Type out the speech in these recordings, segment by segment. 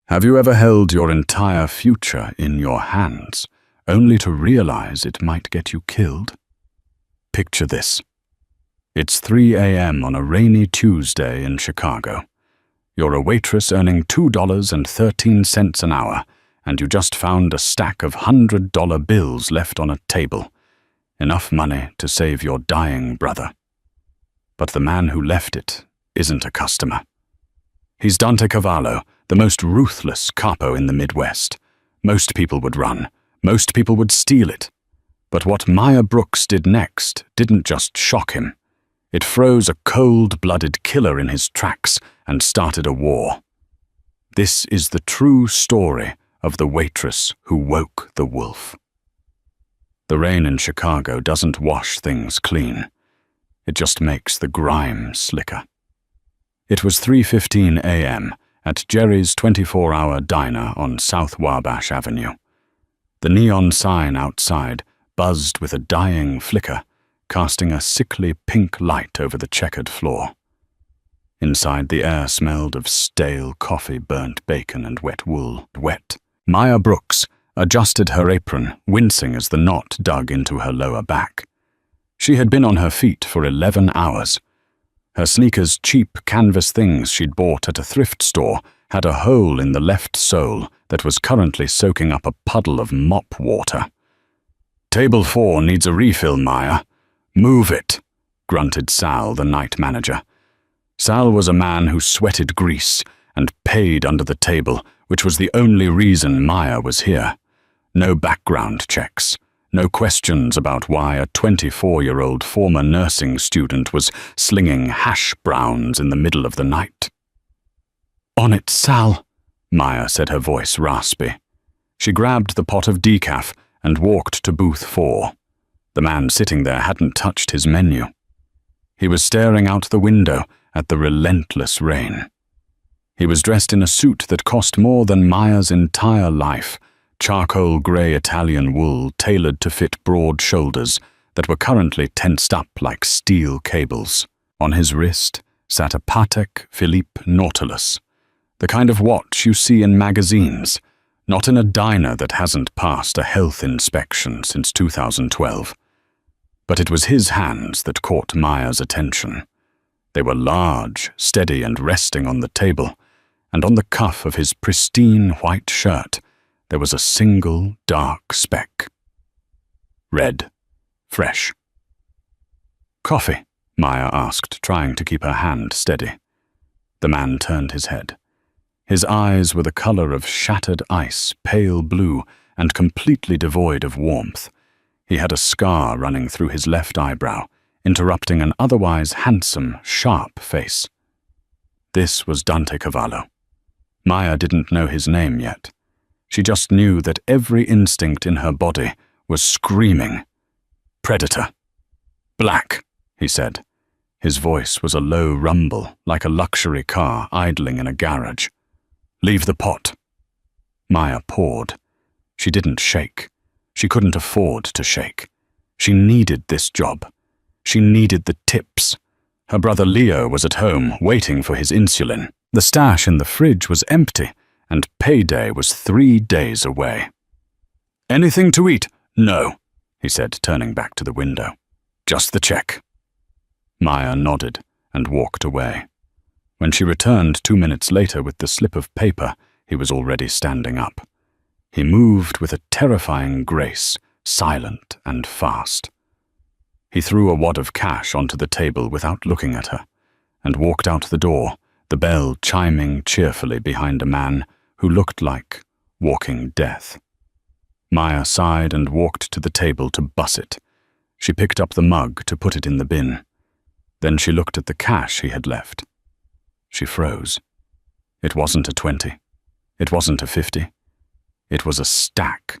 Have you ever held your entire future in your hands, only to realize it might get you killed? Picture this. It's 3 a.m. on a rainy Tuesday in Chicago. You're a waitress earning $2.13 an hour, and you just found a stack of $100 bills left on a table. Enough money to save your dying brother. But the man who left it isn't a customer. He's Dante Cavallo, the most ruthless capo in the Midwest. Most people would run. Most people would steal it. But what Maya Brooks did next didn't just shock him. It froze a cold-blooded killer in his tracks and started a war. This is the true story of the waitress who woke the wolf. The rain in Chicago doesn't wash things clean. It just makes the grime slicker. It was 3:15 a.m. at Jerry's 24-hour diner on South Wabash Avenue. The neon sign outside buzzed with a dying flicker, casting a sickly pink light over the checkered floor. Inside, the air smelled of stale coffee, burnt bacon, and wet wool. Wet. Maya Brooks adjusted her apron, wincing as the knot dug into her lower back. She had been on her feet for 11 hours. Her sneakers' cheap canvas things she'd bought at a thrift store had a hole in the left sole that was currently soaking up a puddle of mop water. "Table 4 needs a refill, Maya. Move it," grunted Sal, the night manager. Sal was a man who sweated grease and paid under the table, which was the only reason Maya was here. No background checks. No questions about why a 24-year-old former nursing student was slinging hash browns in the middle of the night. "On it, Sal," Maya said, her voice raspy. She grabbed the pot of decaf and walked to booth 4. The man sitting there hadn't touched his menu. He was staring out the window at the relentless rain. He was dressed in a suit that cost more than Maya's entire life, charcoal grey Italian wool tailored to fit broad shoulders that were currently tensed up like steel cables. On his wrist sat a Patek Philippe Nautilus, the kind of watch you see in magazines, not in a diner that hasn't passed a health inspection since 2012. But it was his hands that caught Maya's attention. They were large, steady, and resting on the table, and on the cuff of his pristine white shirt there was a single dark speck. Red. Fresh. "Coffee?" Maya asked, trying to keep her hand steady. The man turned his head. His eyes were the color of shattered ice, pale blue, and completely devoid of warmth. He had a scar running through his left eyebrow, interrupting an otherwise handsome, sharp face. This was Dante Cavallo. Maya didn't know his name yet. She just knew that every instinct in her body was screaming. "Predator." "Black," he said. His voice was a low rumble, like a luxury car idling in a garage. "Leave the pot." Maya poured. She didn't shake. She couldn't afford to shake. She needed this job. She needed the tips. Her brother Leo was at home, waiting for his insulin. The stash in the fridge was empty, and payday was 3 days away. "Anything to eat?" "No," he said, turning back to the window. "Just the check." Maya nodded and walked away. When she returned 2 minutes later with the slip of paper, he was already standing up. He moved with a terrifying grace, silent and fast. He threw a wad of cash onto the table without looking at her, and walked out the door, the bell chiming cheerfully behind a man who looked like walking death. Maya sighed and walked to the table to buss it. She picked up the mug to put it in the bin. Then she looked at the cash he had left. She froze. It wasn't a 20. It wasn't a 50. It was a stack.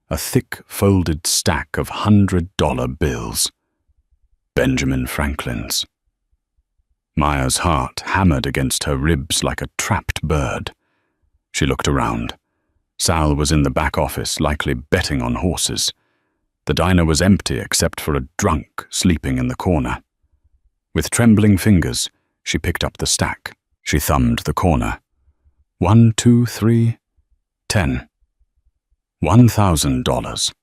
A thick, folded stack of $100 bills. Benjamin Franklin's. Maya's heart hammered against her ribs like a trapped bird. She looked around. Sal was in the back office, likely betting on horses. The diner was empty except for a drunk sleeping in the corner. With trembling fingers, she picked up the stack. She thumbed the corner. 1, 2, 3, 10. $1,000.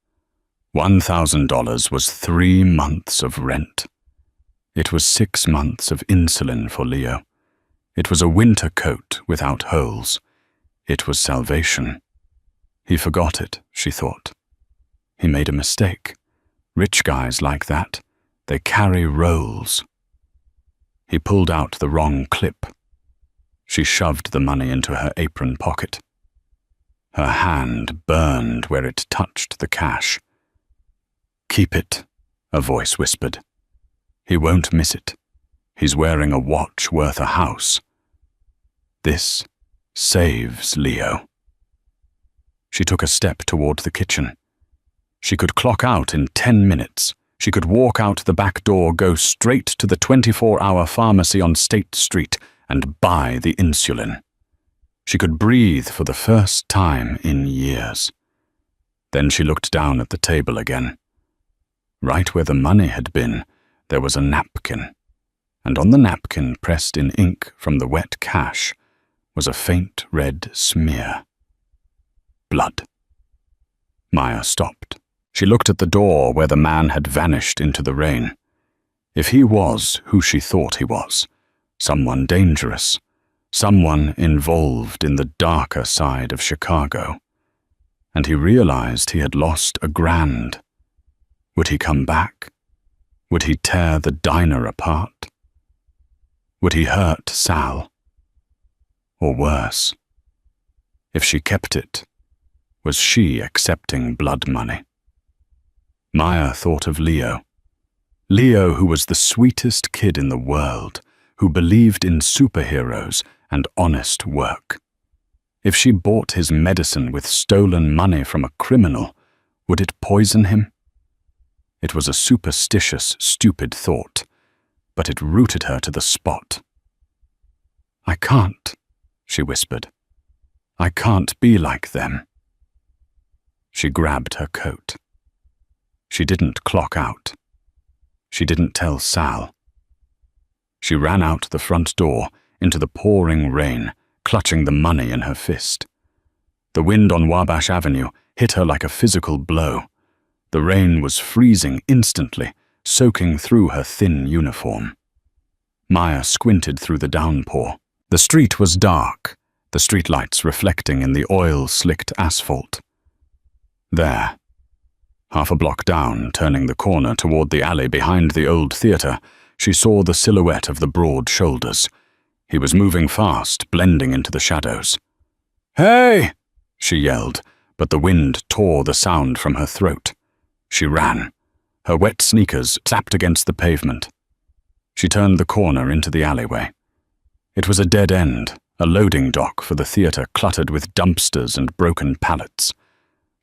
$1,000 was 3 months of rent. It was 6 months of insulin for Leo. It was a winter coat without holes. It was salvation. He forgot it, she thought. He made a mistake. Rich guys like that, they carry rolls. He pulled out the wrong clip. She shoved the money into her apron pocket. Her hand burned where it touched the cash. "Keep it," a voice whispered. "He won't miss it. He's wearing a watch worth a house. This saves Leo." She took a step toward the kitchen. She could clock out in 10 minutes. She could walk out the back door, go straight to the 24-hour pharmacy on State Street, and buy the insulin. She could breathe for the first time in years. Then she looked down at the table again. Right where the money had been, there was a napkin, and on the napkin, pressed in ink from the wet cash, was a faint red smear. Blood. Maya stopped. She looked at the door where the man had vanished into the rain. If he was who she thought he was, someone dangerous, someone involved in the darker side of Chicago, and he realized he had lost a grand. Would he come back? Would he tear the diner apart? Would he hurt Sal? Or worse, if she kept it, was she accepting blood money? Maya thought of Leo. Leo, who was the sweetest kid in the world, who believed in superheroes and honest work. If she bought his medicine with stolen money from a criminal, would it poison him? It was a superstitious, stupid thought, but it rooted her to the spot. "I can't," she whispered. "I can't be like them." She grabbed her coat. She didn't clock out. She didn't tell Sal. She ran out the front door into the pouring rain, clutching the money in her fist. The wind on Wabash Avenue hit her like a physical blow. The rain was freezing instantly, soaking through her thin uniform. Maya squinted through the downpour. The street was dark, the streetlights reflecting in the oil-slicked asphalt. There, half a block down, turning the corner toward the alley behind the old theater, she saw the silhouette of the broad shoulders. He was moving fast, blending into the shadows. "Hey!" she yelled, but the wind tore the sound from her throat. She ran. Her wet sneakers tapped against the pavement. She turned the corner into the alleyway. It was a dead end, a loading dock for the theater cluttered with dumpsters and broken pallets.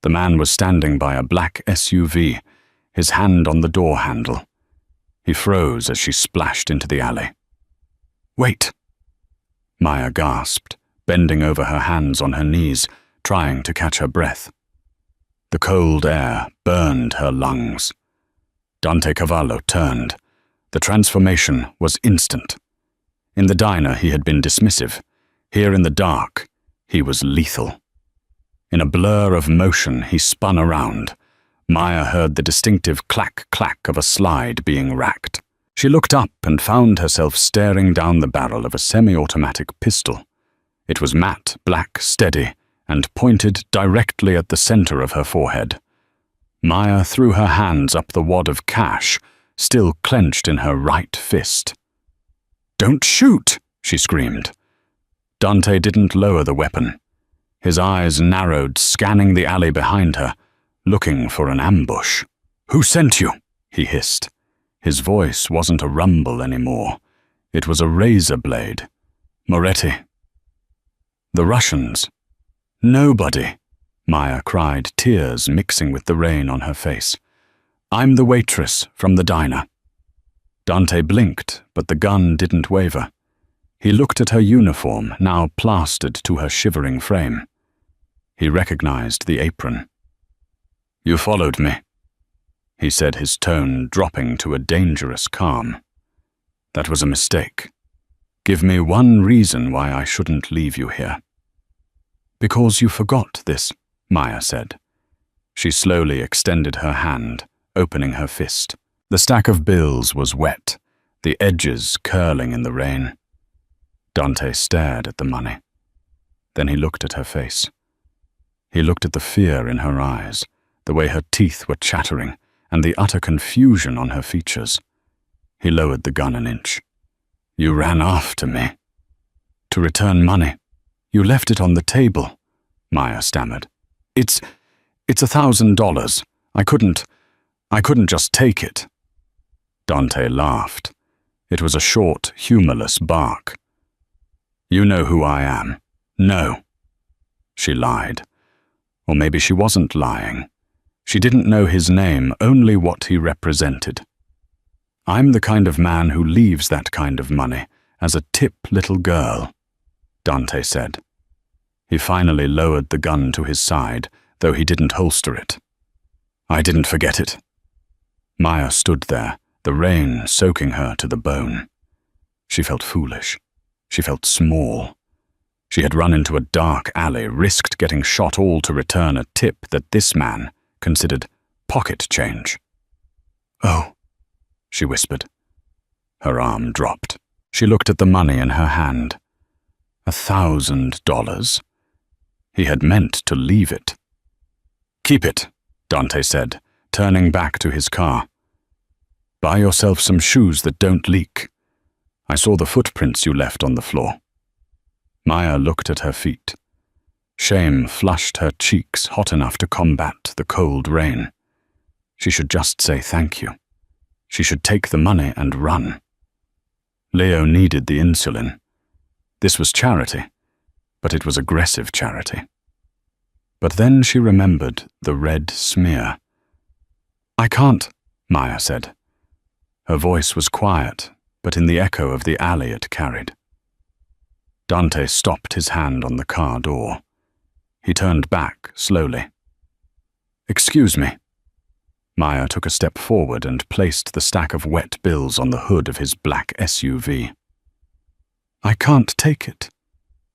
The man was standing by a black SUV, his hand on the door handle. He froze as she splashed into the alley. "Wait!" Maya gasped, bending over her hands on her knees, trying to catch her breath. The cold air burned her lungs. Dante Cavallo turned. The transformation was instant. In the diner, he had been dismissive. Here in the dark, he was lethal. In a blur of motion, he spun around. Maya heard the distinctive clack-clack of a slide being racked. She looked up and found herself staring down the barrel of a semi-automatic pistol. It was matte, black, steady, and pointed directly at the center of her forehead. Maya threw her hands up the wad of cash, still clenched in her right fist. "Don't shoot!" she screamed. Dante didn't lower the weapon. His eyes narrowed, scanning the alley behind her, looking for an ambush. "Who sent you?" he hissed. His voice wasn't a rumble anymore. It was a razor blade. "Moretti." "The Russians." "Nobody," Maya cried, tears mixing with the rain on her face. "I'm the waitress from the diner." Dante blinked, but the gun didn't waver. He looked at her uniform, now plastered to her shivering frame. He recognized the apron. "You followed me," he said, his tone dropping to a dangerous calm. "That was a mistake. Give me one reason why I shouldn't leave you here." Because you forgot this, Maya said. She slowly extended her hand, opening her fist. The stack of bills was wet, the edges curling in the rain. Dante stared at the money. Then he looked at her face. He looked at the fear in her eyes, the way her teeth were chattering, and the utter confusion on her features. He lowered the gun an inch. You ran after me. To return money. You left it on the table, Maya stammered. It's $1,000. I couldn't just take it. Dante laughed. It was a short, humorless bark. You know who I am. No. She lied. Or maybe she wasn't lying. She didn't know his name, only what he represented. I'm the kind of man who leaves that kind of money as a tip little girl, Dante said. He finally lowered the gun to his side, though he didn't holster it. I didn't forget it. Maya stood there, the rain soaking her to the bone. She felt foolish. She felt small. She had run into a dark alley, risked getting shot, all to return a tip that this man considered pocket change. Oh, she whispered. Her arm dropped. She looked at the money in her hand. $1,000. He had meant to leave it. Keep it, Dante said, turning back to his car. Buy yourself some shoes that don't leak. I saw the footprints you left on the floor. Maya looked at her feet. Shame flushed her cheeks hot enough to combat the cold rain. She should just say thank you. She should take the money and run. Leo needed the insulin. This was charity, but it was aggressive charity. But then she remembered the red smear. I can't, Maya said. Her voice was quiet, but in the echo of the alley it carried. Dante stopped his hand on the car door. He turned back slowly. Excuse me. Maya took a step forward and placed the stack of wet bills on the hood of his black SUV. I can't take it,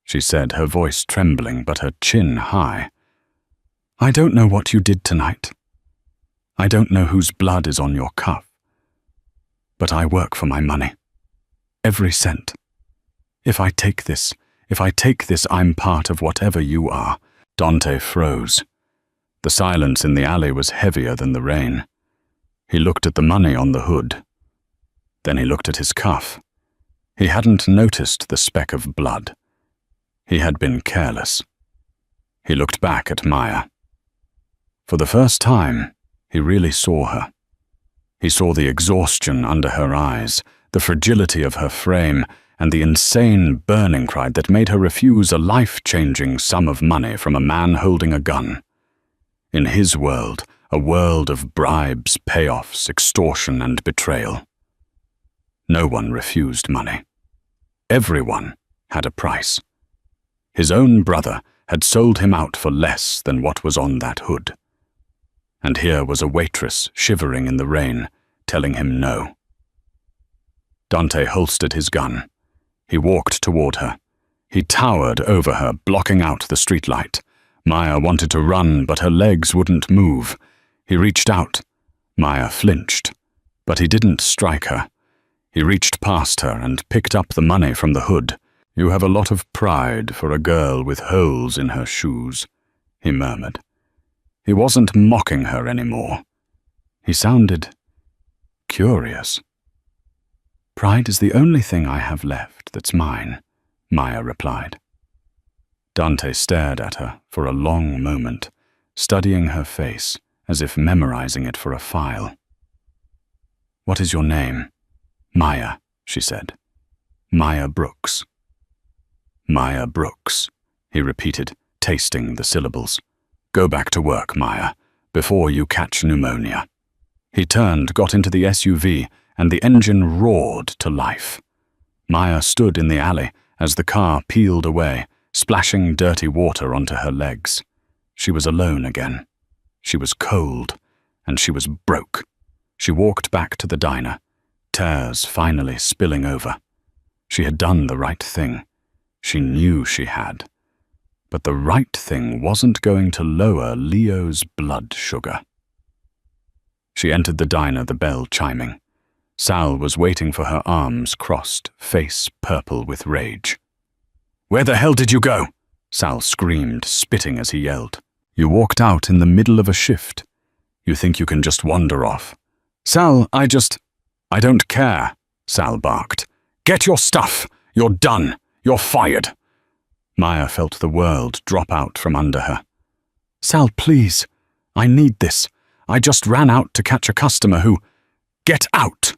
she said, her voice trembling but her chin high. I don't know what you did tonight. I don't know whose blood is on your cuff. But I work for my money. Every cent. If I take this, I'm part of whatever you are. Dante froze. The silence in the alley was heavier than the rain. He looked at the money on the hood. Then he looked at his cuff. He hadn't noticed the speck of blood. He had been careless. He looked back at Maya. For the first time, he really saw her. He saw the exhaustion under her eyes, the fragility of her frame, and the insane burning cry that made her refuse a life-changing sum of money from a man holding a gun. In his world, a world of bribes, payoffs, extortion, and betrayal. No one refused money. Everyone had a price. His own brother had sold him out for less than what was on that hood. And here was a waitress shivering in the rain, telling him no. Dante holstered his gun. He walked toward her. He towered over her, blocking out the streetlight. Maya wanted to run, but her legs wouldn't move. He reached out. Maya flinched, but he didn't strike her. He reached past her and picked up the money from the hood. You have a lot of pride for a girl with holes in her shoes, he murmured. He wasn't mocking her anymore. He sounded curious. Pride is the only thing I have left that's mine, Maya replied. Dante stared at her for a long moment, studying her face as if memorizing it for a file. What is your name? Maya, she said. Maya Brooks. Maya Brooks, he repeated, tasting the syllables. Go back to work, Maya, before you catch pneumonia. He turned, got into the SUV, and the engine roared to life. Maya stood in the alley as the car peeled away, splashing dirty water onto her legs. She was alone again. She was cold, and she was broke. She walked back to the diner, tears finally spilling over. She had done the right thing. She knew she had. but the right thing wasn't going to lower Leo's blood sugar. She entered the diner, the bell chiming. Sal was waiting for her arms crossed, face purple with rage. "Where the hell did you go?" Sal screamed, spitting as he yelled. "You walked out in the middle of a shift. You think you can just wander off?" "Sal, I don't care," Sal barked. "Get your stuff! You're done! You're fired!" Maya felt the world drop out from under her. "Sal, please. I need this. I just ran out to catch a customer who—" "Get out!"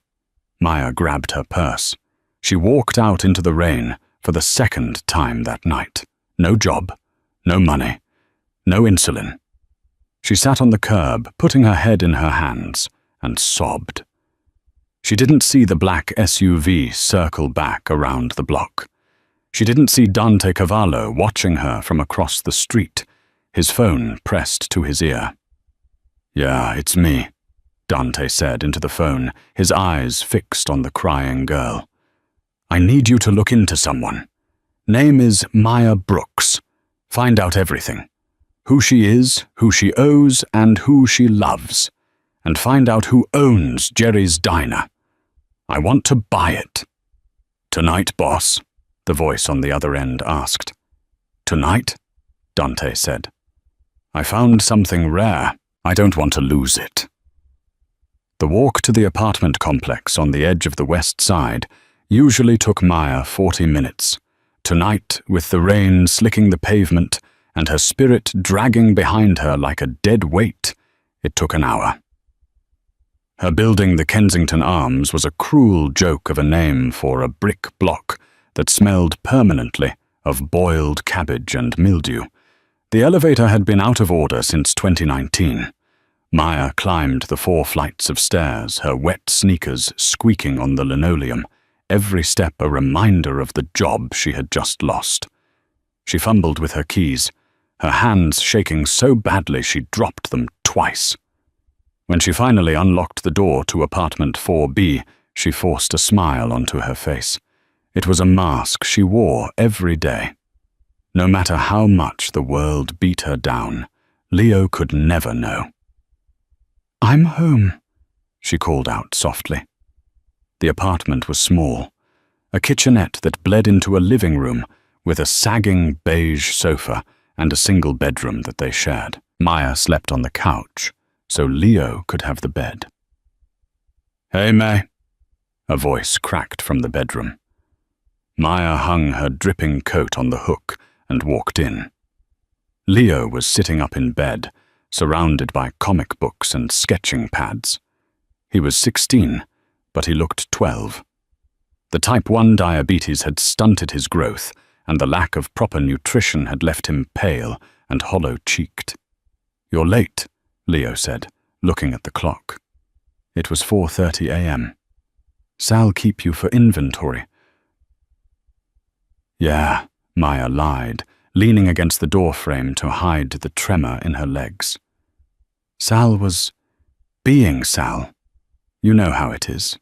Maya grabbed her purse. She walked out into the rain for the second time that night. No job, no money, no insulin. She sat on the curb, putting her head in her hands, and sobbed. She didn't see the black SUV circle back around the block. She didn't see Dante Cavallo watching her from across the street, his phone pressed to his ear. "Yeah, it's me," Dante said into the phone, his eyes fixed on the crying girl. "I need you to look into someone. Name is Maya Brooks. Find out everything. Who she is, who she owes, and who she loves. And find out who owns Jerry's Diner. I want to buy it." "Tonight, boss?" the voice on the other end asked. "Tonight?" Dante said. "I found something rare. I don't want to lose it." The walk to the apartment complex on the edge of the west side usually took Maya 40 minutes. Tonight, with the rain slicking the pavement and her spirit dragging behind her like a dead weight, it took an hour. Her building, the Kensington Arms, was a cruel joke of a name for a brick block that smelled permanently of boiled cabbage and mildew. The elevator had been out of order since 2019. Maya climbed the 4 flights of stairs, her wet sneakers squeaking on the linoleum, every step a reminder of the job she had just lost. She fumbled with her keys, her hands shaking so badly she dropped them twice. When she finally unlocked the door to apartment 4B, she forced a smile onto her face. It was a mask she wore every day. No matter how much the world beat her down, Leo could never know. "I'm home," she called out softly. The apartment was small, a kitchenette that bled into a living room with a sagging beige sofa and a single bedroom that they shared. Maya slept on the couch, so Leo could have the bed. "Hey, May," a voice cracked from the bedroom. Maya hung her dripping coat on the hook and walked in. Leo was sitting up in bed, surrounded by comic books and sketching pads. He was 16, but he looked 12. The type 1 diabetes had stunted his growth, and the lack of proper nutrition had left him pale and hollow-cheeked. "You're late," Leo said, looking at the clock. It was 4:30 a.m. "Sal keep you for inventory." "Yeah," Maya lied, leaning against the doorframe to hide the tremor in her legs. "Sal was being Sal. You know how it is."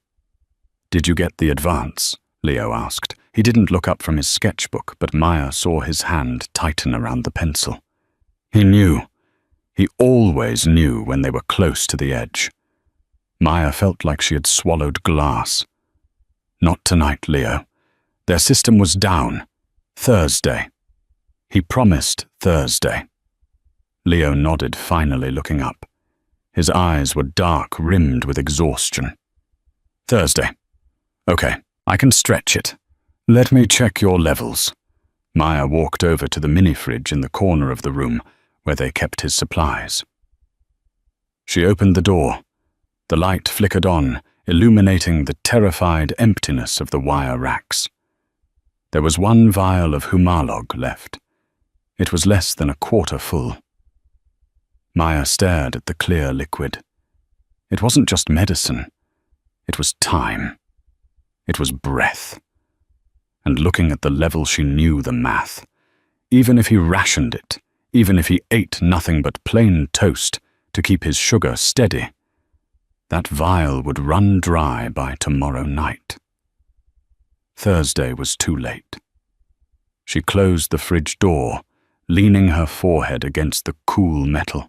"Did you get the advance?" Leo asked. He didn't look up from his sketchbook, but Maya saw his hand tighten around the pencil. He knew. He always knew when they were close to the edge. Maya felt like she had swallowed glass. "Not tonight, Leo. Their system was down. Thursday." He promised Thursday. Leo nodded, finally looking up. His eyes were dark, rimmed with exhaustion. "Thursday. Okay, I can stretch it. Let me check your levels." Maya walked over to the mini-fridge in the corner of the room where they kept his supplies. She opened the door. The light flickered on, illuminating the terrified emptiness of the wire racks. There was 1 vial of Humalog left. It was less than a quarter full. Maya stared at the clear liquid. It wasn't just medicine. It was time. It was breath. And looking at the level, she knew the math. Even if he rationed it, even if he ate nothing but plain toast to keep his sugar steady, that vial would run dry by tomorrow night. Thursday was too late. She closed the fridge door, leaning her forehead against the cool metal.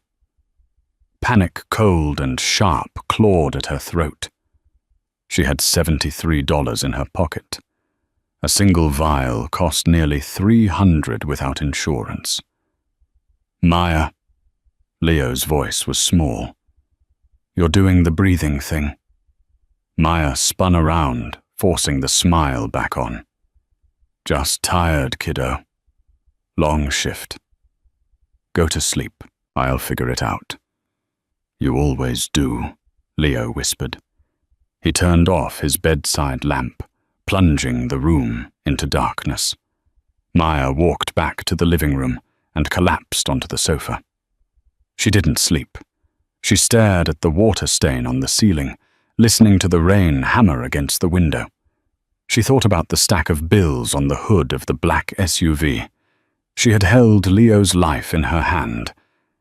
Panic, cold and sharp, clawed at her throat. She had $73 in her pocket. A single vial cost nearly $300 without insurance. Maya, Leo's voice was small. You're doing the breathing thing. Maya spun around, forcing the smile back on. Just tired, kiddo. Long shift. Go to sleep. I'll figure it out. You always do, Leo whispered. He turned off his bedside lamp, plunging the room into darkness. Maya walked back to the living room and collapsed onto the sofa. She didn't sleep. She stared at the water stain on the ceiling, listening to the rain hammer against the window. She thought about the stack of bills on the hood of the black SUV. She had held Leo's life in her hand,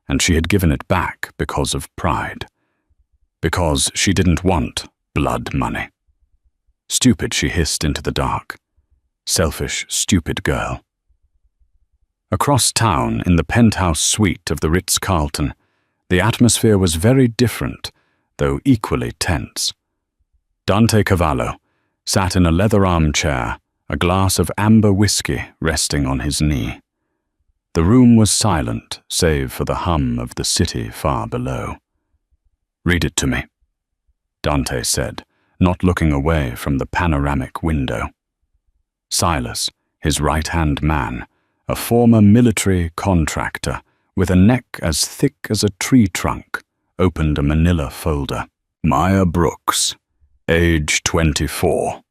and she had given it back because of pride. Because she didn't want blood money. Stupid, she hissed into the dark. Selfish, stupid girl. Across town, in the penthouse suite of the Ritz-Carlton, the atmosphere was very different, though equally tense. Dante Cavallo sat in a leather armchair, a glass of amber whiskey resting on his knee. The room was silent, save for the hum of the city far below. Read it to me, Dante said, not looking away from the panoramic window. Silas, his right-hand man, a former military contractor with a neck as thick as a tree trunk, opened a manila folder. Maya Brooks, age 24.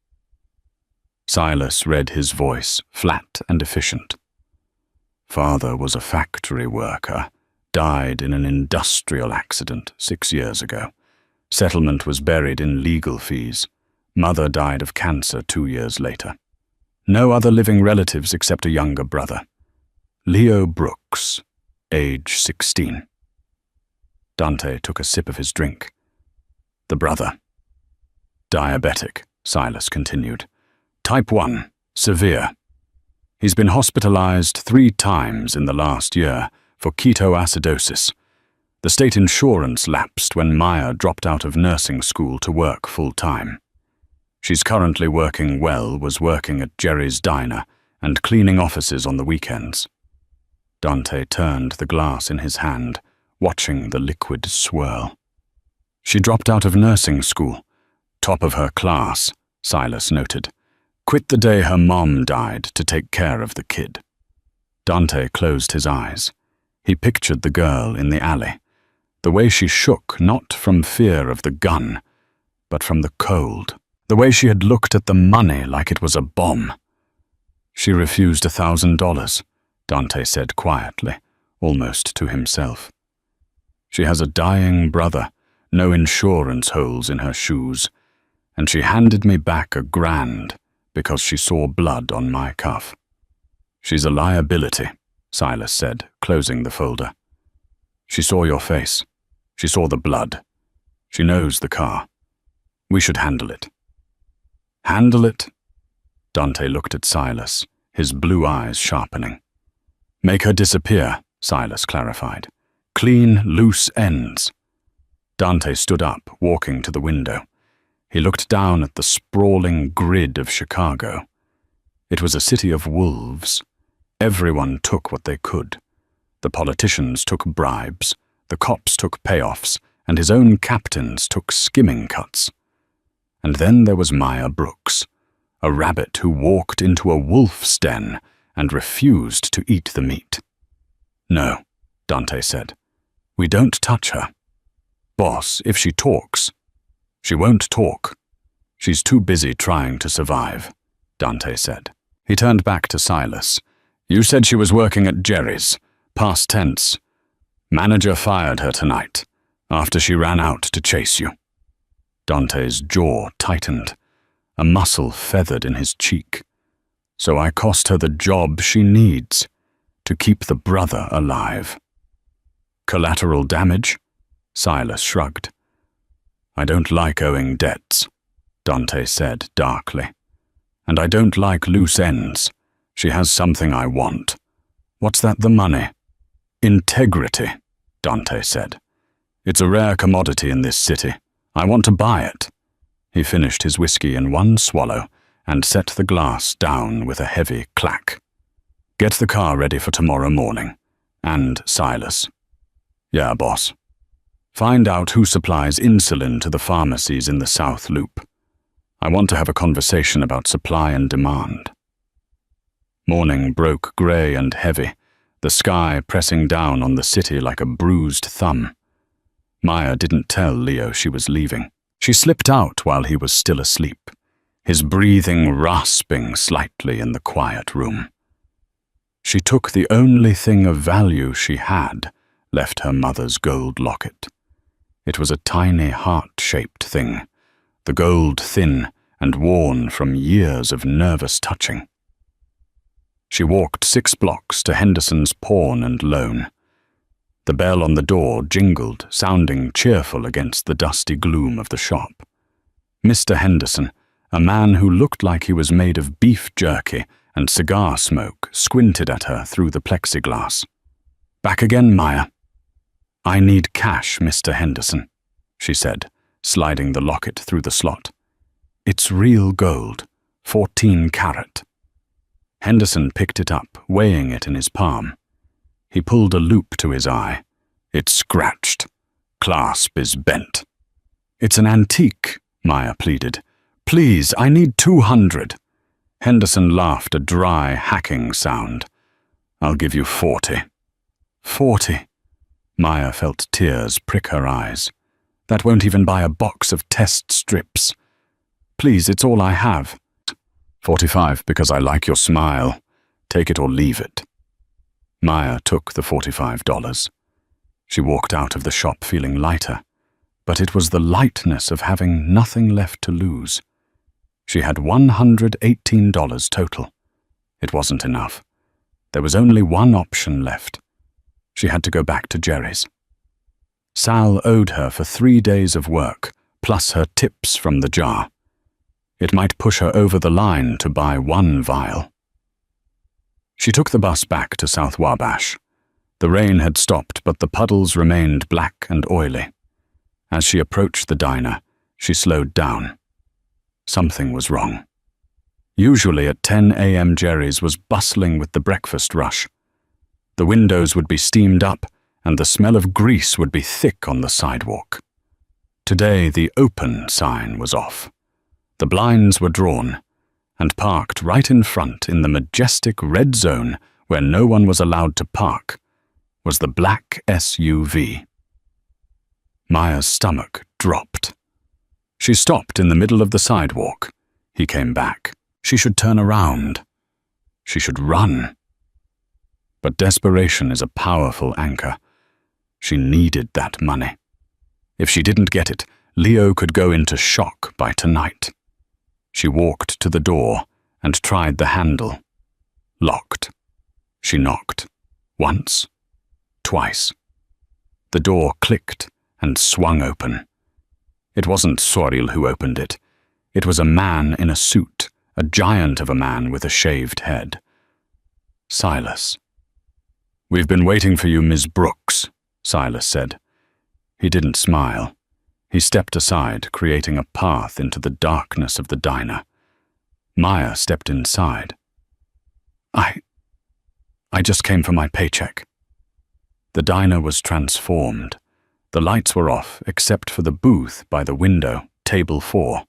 Silas read his voice, flat and efficient. Father was a factory worker, died in an industrial accident 6 years ago. Settlement was buried in legal fees. Mother died of cancer 2 years later. No other living relatives except a younger brother. Leo Brooks, age 16. Dante took a sip of his drink. The brother. Diabetic, Silas continued. Type 1, severe. He's been hospitalized 3 times in the last year for ketoacidosis. The state insurance lapsed when Maya dropped out of nursing school to work full-time. She's currently working well, was working at Jerry's Diner and cleaning offices on the weekends. Dante turned the glass in his hand, watching the liquid swirl. She dropped out of nursing school. Top of her class, Silas noted. Quit the day her mom died to take care of the kid. Dante closed his eyes. He pictured the girl in the alley. The way she shook, not from fear of the gun, but from the cold. The way she had looked at the money like it was a bomb. She refused $1,000, Dante said quietly, almost to himself. She has a dying brother, no insurance holes in her shoes, and she handed me back $1,000 because she saw blood on my cuff. She's a liability, Silas said, closing the folder. She saw your face. She saw the blood. She knows the car. We should handle it. Handle it? Dante looked at Silas, his blue eyes sharpening. Make her disappear, Silas clarified. Clean, loose ends. Dante stood up, walking to the window. He looked down at the sprawling grid of Chicago. It was a city of wolves. Everyone took what they could. The politicians took bribes, the cops took payoffs, and his own captains took skimming cuts. And then there was Maya Brooks, a rabbit who walked into a wolf's den and refused to eat the meat. No, Dante said. We don't touch her. Boss, if she talks. She won't talk. She's too busy trying to survive, Dante said. He turned back to Silas. You said she was working at Jerry's. Past tense. Manager fired her tonight, after she ran out to chase you. Dante's jaw tightened. A muscle feathered in his cheek. So I cost her the job she needs, to keep the brother alive. Collateral damage? Silas shrugged. I don't like owing debts, Dante said darkly. And I don't like loose ends. She has something I want. What's that, the money? Integrity, Dante said. It's a rare commodity in this city. I want to buy it. He finished his whiskey in one swallow and set the glass down with a heavy clack. Get the car ready for tomorrow morning. And Silas. Yeah, boss. Find out who supplies insulin to the pharmacies in the South Loop. I want to have a conversation about supply and demand. Morning broke grey and heavy, the sky pressing down on the city like a bruised thumb. Maya didn't tell Leo she was leaving. She slipped out while he was still asleep, his breathing rasping slightly in the quiet room. She took the only thing of value she had, left her mother's gold locket. It was a tiny heart-shaped thing, the gold thin and worn from years of nervous touching. She walked 6 blocks to Henderson's Pawn and Loan. The bell on the door jingled, sounding cheerful against the dusty gloom of the shop. Mr. Henderson, a man who looked like he was made of beef jerky and cigar smoke, squinted at her through the plexiglass. Back again, Maya. I need cash, Mr. Henderson, she said, sliding the locket through the slot. It's real gold, 14 carat. Henderson picked it up, weighing it in his palm. He pulled a loop to his eye. It's scratched. Clasp is bent. It's an antique, Maya pleaded. Please, I need 200. Henderson laughed a dry, hacking sound. I'll give you 40. 40. Maya felt tears prick her eyes. That won't even buy a box of test strips. Please, it's all I have. 45 because I like your smile. Take it or leave it. Maya took the $45. She walked out of the shop feeling lighter, but it was the lightness of having nothing left to lose. She had $118 total. It wasn't enough. There was only one option left. She had to go back to Jerry's. Sal owed her for 3 days of work, plus her tips from the jar. It might push her over the line to buy 1 vial. She took the bus back to South Wabash. The rain had stopped, but the puddles remained black and oily. As she approached the diner, she slowed down. Something was wrong. Usually at 10 a.m. Jerry's was bustling with the breakfast rush. The windows would be steamed up, and the smell of grease would be thick on the sidewalk. Today the open sign was off. The blinds were drawn, and parked right in front in the majestic red zone where no one was allowed to park was the black SUV. Maya's stomach dropped. She stopped in the middle of the sidewalk. He came back. She should turn around. She should run. But desperation is a powerful anchor. She needed that money. If she didn't get it, Leo could go into shock by tonight. She walked to the door and tried the handle. Locked. She knocked. Once. Twice. The door clicked and swung open. It wasn't Soril who opened it. It was a man in a suit, a giant of a man with a shaved head. Silas. We've been waiting for you, Ms. Brooks, Silas said. He didn't smile. He stepped aside, creating a path into the darkness of the diner. Maya stepped inside. I just came for my paycheck. The diner was transformed. The lights were off, except for the booth by the window, table 4.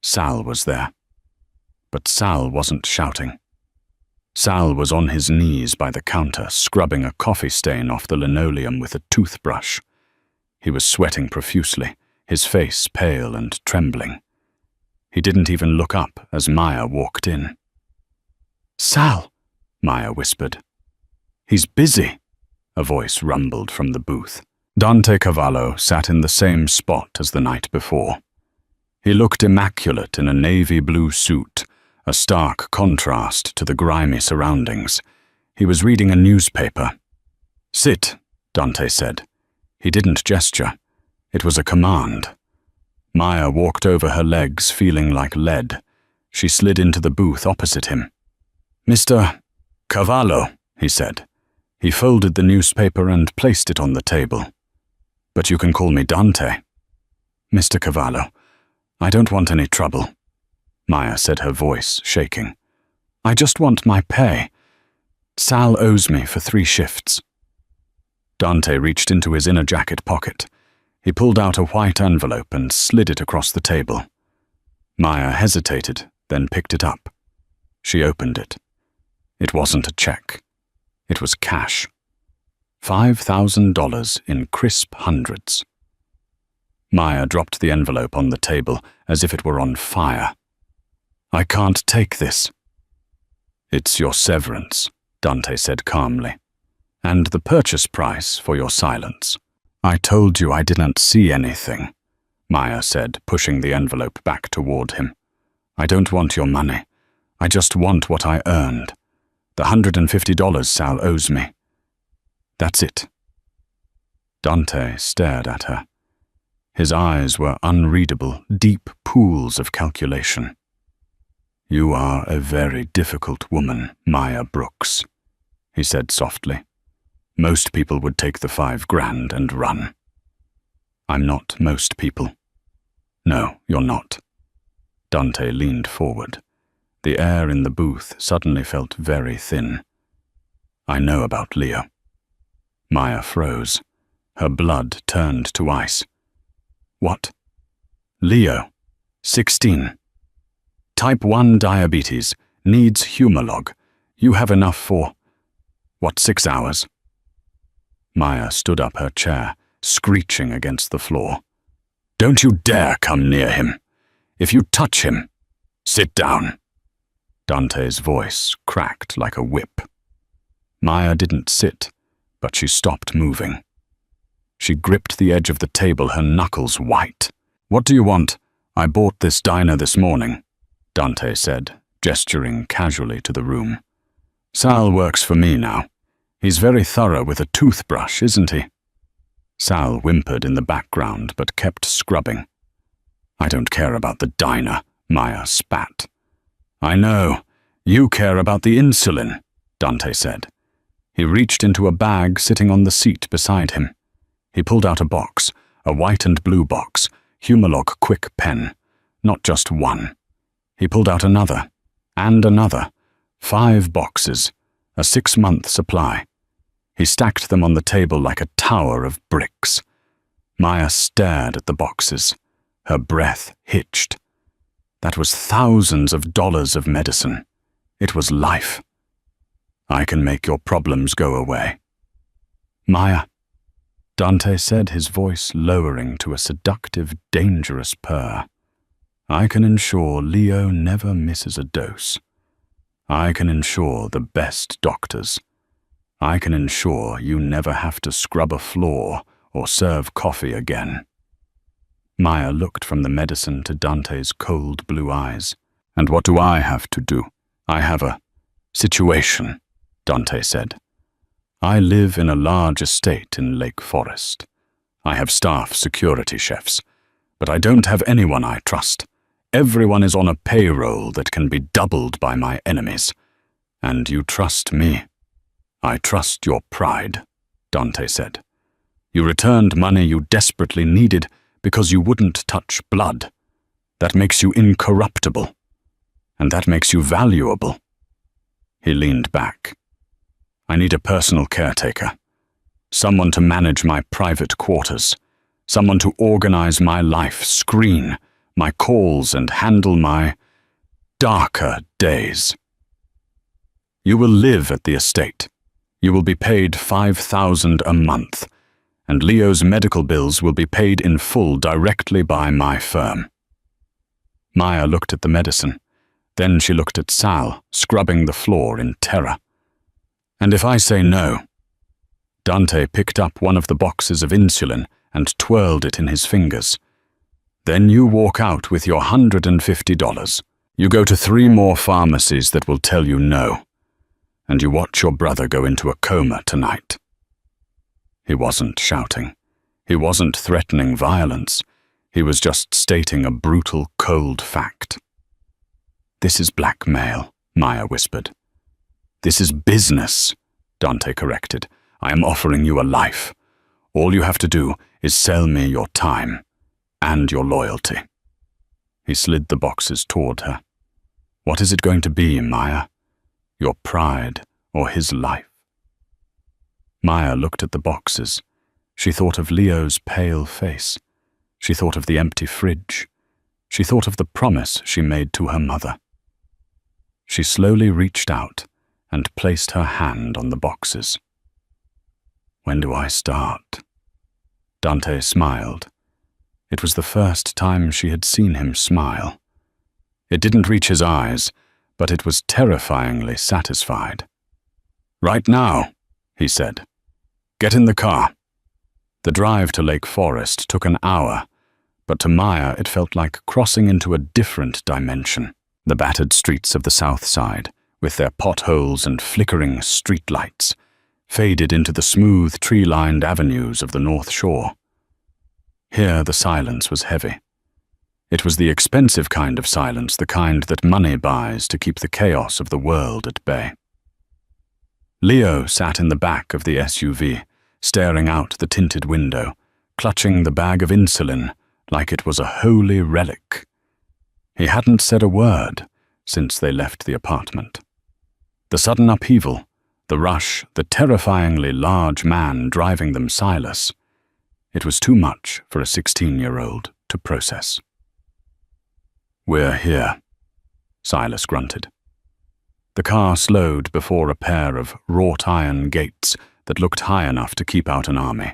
Sal was there. But Sal wasn't shouting. Sal was on his knees by the counter, scrubbing a coffee stain off the linoleum with a toothbrush. He was sweating profusely, his face pale and trembling. He didn't even look up as Maya walked in. Sal, Maya whispered. He's busy, a voice rumbled from the booth. Dante Cavallo sat in the same spot as the night before. He looked immaculate in a navy blue suit, a stark contrast to the grimy surroundings. He was reading a newspaper. Sit, Dante said. He didn't gesture. It was a command. Maya walked over her legs, feeling like lead. She slid into the booth opposite him. Mr. Cavallo, he said. He folded the newspaper and placed it on the table. But you can call me Dante. Mr. Cavallo, I don't want any trouble, Maya said, her voice shaking. I just want my pay. Sal owes me for 3 shifts. Dante reached into his inner jacket pocket. He pulled out a white envelope and slid it across the table. Maya hesitated, then picked it up. She opened it. It wasn't a check. It was cash. $5,000 in crisp hundreds. Maya dropped the envelope on the table as if it were on fire. I can't take this. It's your severance, Dante said calmly, and the purchase price for your silence. I told you I didn't see anything, Maya said, pushing the envelope back toward him. I don't want your money. I just want what I earned. The $150 Sal owes me. That's it. Dante stared at her. His eyes were unreadable, deep pools of calculation. You are a very difficult woman, Maya Brooks, he said softly. Most people would take the $5,000 and run. I'm not most people. No, you're not. Dante leaned forward. The air in the booth suddenly felt very thin. I know about Leo. Maya froze. Her blood turned to ice. What? Leo, 16. Type 1 diabetes, needs Humalog. You have enough for, 6 hours? Maya stood up her chair, screeching against the floor. Don't you dare come near him. If you touch him, sit down. Dante's voice cracked like a whip. Maya didn't sit, but she stopped moving. She gripped the edge of the table, her knuckles white. What do you want? I bought this diner this morning, Dante said, gesturing casually to the room. Sal works for me now. He's very thorough with a toothbrush, isn't he? Sal whimpered in the background but kept scrubbing. I don't care about the diner, Maya spat. I know. You care about the insulin, Dante said. He reached into a bag sitting on the seat beside him. He pulled out a box, a white and blue box, Humalog Quick Pen. Not just one. He pulled out another, and another. 5 boxes, a 6-month supply. He stacked them on the table like a tower of bricks. Maya stared at the boxes. Her breath hitched. That was thousands of dollars of medicine. It was life. I can make your problems go away. Maya, Dante said, his voice lowering to a seductive, dangerous purr. I can ensure Leo never misses a dose. I can ensure the best doctors. I can ensure you never have to scrub a floor or serve coffee again. Maya looked from the medicine to Dante's cold blue eyes. And what do I have to do? I have a situation, Dante said. I live in a large estate in Lake Forest. I have staff security chefs, but I don't have anyone I trust. Everyone is on a payroll that can be doubled by my enemies. And you trust me. I trust your pride, Dante said. You returned money you desperately needed because you wouldn't touch blood. That makes you incorruptible. And that makes you valuable. He leaned back. I need a personal caretaker. Someone to manage my private quarters. Someone to organize my life, screen my calls, and handle my darker days. You will live at the estate. You will be paid $5,000 a month, and Leo's medical bills will be paid in full directly by my firm. Maya looked at the medicine. Then she looked at Sal, scrubbing the floor in terror. And if I say no? Dante picked up one of the boxes of insulin and twirled it in his fingers. Then you walk out with your $150. You go to 3 more pharmacies that will tell you no. And you watch your brother go into a coma tonight. He wasn't shouting. He wasn't threatening violence. He was just stating a brutal, cold fact. This is blackmail, Maya whispered. This is business, Dante corrected. "I am offering you a life. All you have to do is sell me your time and your loyalty." He slid the boxes toward her. "What is it going to be, Maya? Your pride or his life?" Maya looked at the boxes. She thought of Leo's pale face. She thought of the empty fridge. She thought of the promise she made to her mother. She slowly reached out and placed her hand on the boxes. "When do I start?" Dante smiled. It was the first time she had seen him smile. It didn't reach his eyes, but it was terrifyingly satisfied. "Right now," he said. "Get in the car." The drive to Lake Forest took an hour, but to Maya it felt like crossing into a different dimension. The battered streets of the South Side, with their potholes and flickering streetlights, faded into the smooth, tree-lined avenues of the North Shore. Here the silence was heavy. It was the expensive kind of silence, the kind that money buys to keep the chaos of the world at bay. Leo sat in the back of the SUV, staring out the tinted window, clutching the bag of insulin like it was a holy relic. He hadn't said a word since they left the apartment. The sudden upheaval, the rush, the terrifyingly large man driving them Silas. It was too much for a 16-year-old to process. "We're here," Silas grunted. The car slowed before a pair of wrought-iron gates that looked high enough to keep out an army.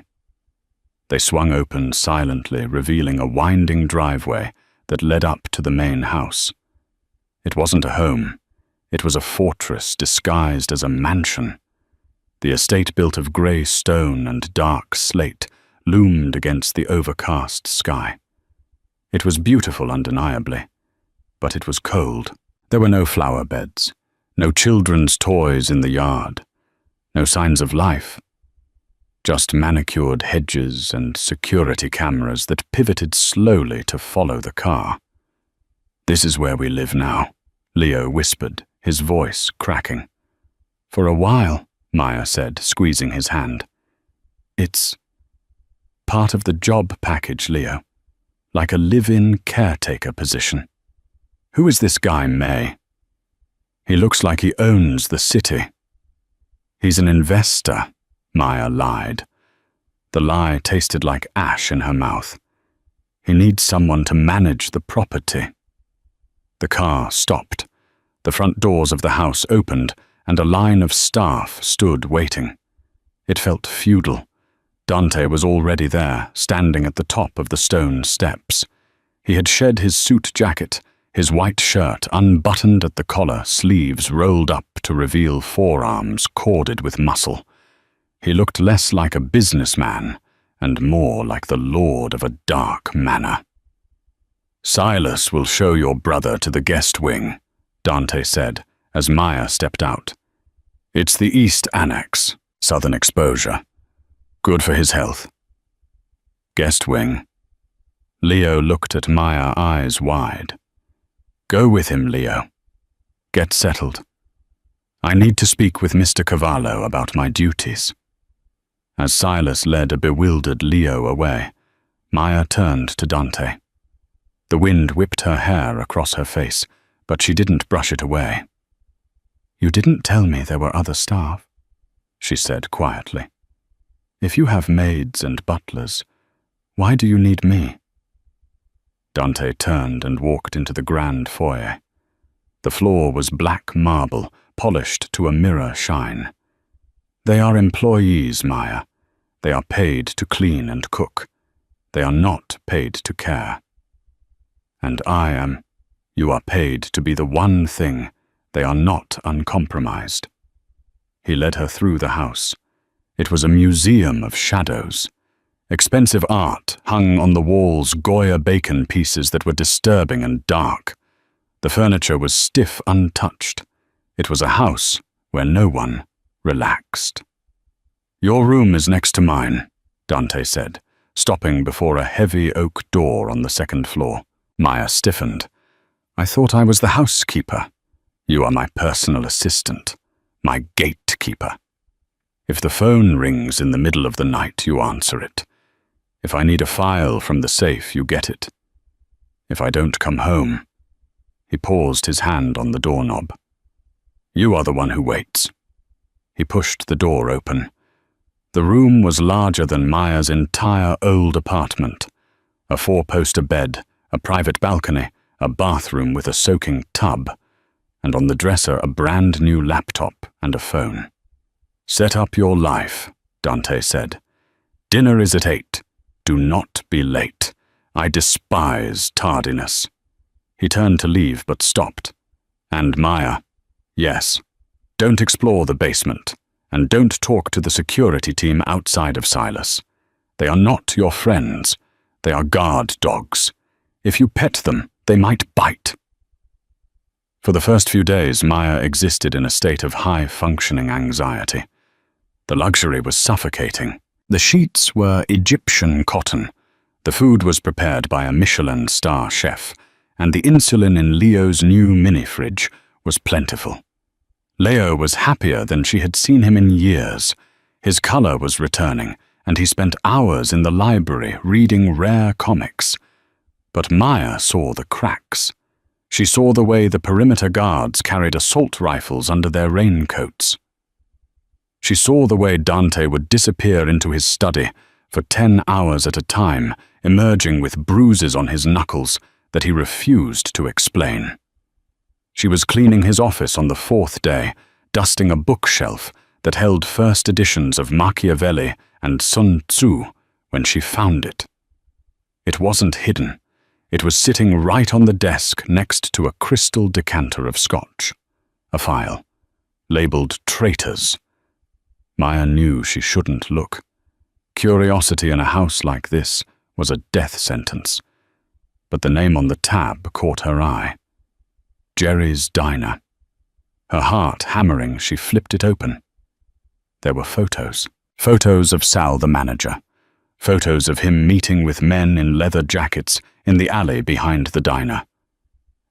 They swung open silently, revealing a winding driveway that led up to the main house. It wasn't a home. It was a fortress disguised as a mansion. The estate, built of grey stone and dark slate, loomed against the overcast sky. It was beautiful undeniably, but it was cold. There were no flower beds, no children's toys in the yard, no signs of life. Just manicured hedges and security cameras that pivoted slowly to follow the car. "This is where we live now," Leo whispered, his voice cracking. "For a while," Maya said, squeezing his hand. "It's part of the job package, Leo. Like a live-in caretaker position." "Who is this guy, May?" "He looks like he owns the city." "He's an investor," Maya lied. The lie tasted like ash in her mouth. "He needs someone to manage the property." The car stopped. The front doors of the house opened, and a line of staff stood waiting. It felt feudal. Dante was already there, standing at the top of the stone steps. He had shed his suit jacket, his white shirt unbuttoned at the collar, sleeves rolled up to reveal forearms corded with muscle. He looked less like a businessman and more like the lord of a dark manor. "Silas will show your brother to the guest wing," Dante said as Maya stepped out. "It's the East Annex, southern exposure. Good for his health." "Guest wing?" Leo looked at Maya, eyes wide. "Go with him, Leo. Get settled. I need to speak with Mr. Cavallo about my duties." As Silas led a bewildered Leo away, Maya turned to Dante. The wind whipped her hair across her face, but she didn't brush it away. "You didn't tell me there were other staff," she said quietly. "If you have maids and butlers, why do you need me?" Dante turned and walked into the grand foyer. The floor was black marble, polished to a mirror shine. "They are employees, Maya. They are paid to clean and cook. They are not paid to care. And I am. You are paid to be the one thing. They are not uncompromised." He led her through the house. It was a museum of shadows. Expensive art hung on the walls, Goya bacon pieces that were disturbing and dark. The furniture was stiff, untouched. It was a house where no one relaxed. "Your room is next to mine," Dante said, stopping before a heavy oak door on the second floor. Maya stiffened. "I thought I was the housekeeper. You are my personal assistant, my gatekeeper." If the phone rings in the middle of the night, you answer it. If I need a file from the safe, you get it. If I don't come home—" He paused, his hand on the doorknob. "You are the one who waits." He pushed the door open. The room was larger than Maya's entire old apartment. A 4-poster bed, a private balcony, a bathroom with a soaking tub, and on the dresser a brand new laptop and a phone. "Set up your life," Dante said. "Dinner is at 8. Do not be late. I despise tardiness." He turned to leave but stopped. "And Maya, yes, don't explore the basement, and don't talk to the security team outside of Silas. They are not your friends. They are guard dogs. If you pet them, they might bite." For the first few days, Maya existed in a state of high-functioning anxiety. The luxury was suffocating. The sheets were Egyptian cotton. The food was prepared by a Michelin star chef, and the insulin in Leo's new mini-fridge was plentiful. Leo was happier than she had seen him in years. His color was returning, and he spent hours in the library reading rare comics. But Maya saw the cracks. She saw the way the perimeter guards carried assault rifles under their raincoats. She saw the way Dante would disappear into his study for 10 hours at a time, emerging with bruises on his knuckles that he refused to explain. She was cleaning his office on the 4th day, dusting a bookshelf that held first editions of Machiavelli and Sun Tzu when she found it. It wasn't hidden. It was sitting right on the desk next to a crystal decanter of scotch. A file, labeled Traitors. Maya knew she shouldn't look. Curiosity in a house like this was a death sentence. But the name on the tab caught her eye. Jerry's Diner. Her heart hammering, she flipped it open. There were photos. Photos of Sal the manager. Photos of him meeting with men in leather jackets in the alley behind the diner.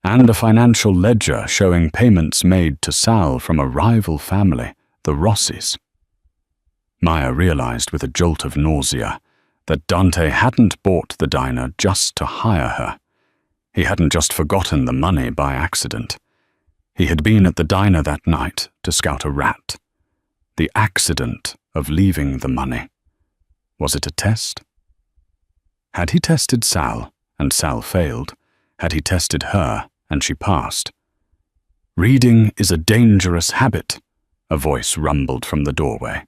And a financial ledger showing payments made to Sal from a rival family, the Rossis. Maya realized with a jolt of nausea that Dante hadn't bought the diner just to hire her. He hadn't just forgotten the money by accident. He had been at the diner that night to scout a rat. The accident of leaving the money. Was it a test? Had he tested Sal, and Sal failed? Had he tested her, and she passed? "Reading is a dangerous habit," a voice rumbled from the doorway.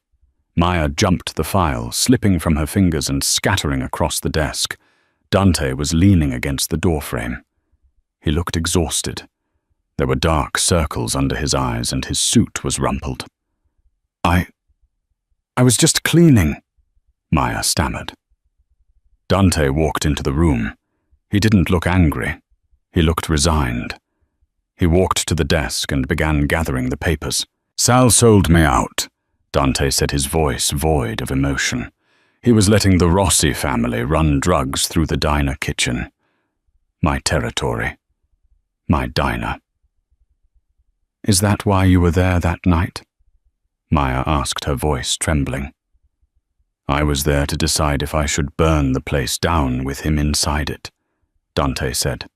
Maya jumped the file, slipping from her fingers and scattering across the desk. Dante was leaning against the doorframe. He looked exhausted. There were dark circles under his eyes and his suit was rumpled. I was just cleaning," Maya stammered. Dante walked into the room. He didn't look angry. He looked resigned. He walked to the desk and began gathering the papers. "Sal sold me out," Dante said, his voice void of emotion. "He was letting the Rossi family run drugs through the diner kitchen. My territory. My diner." "Is that why you were there that night?" Maya asked, her voice trembling. "I was there to decide if I should burn the place down with him inside it," Dante said.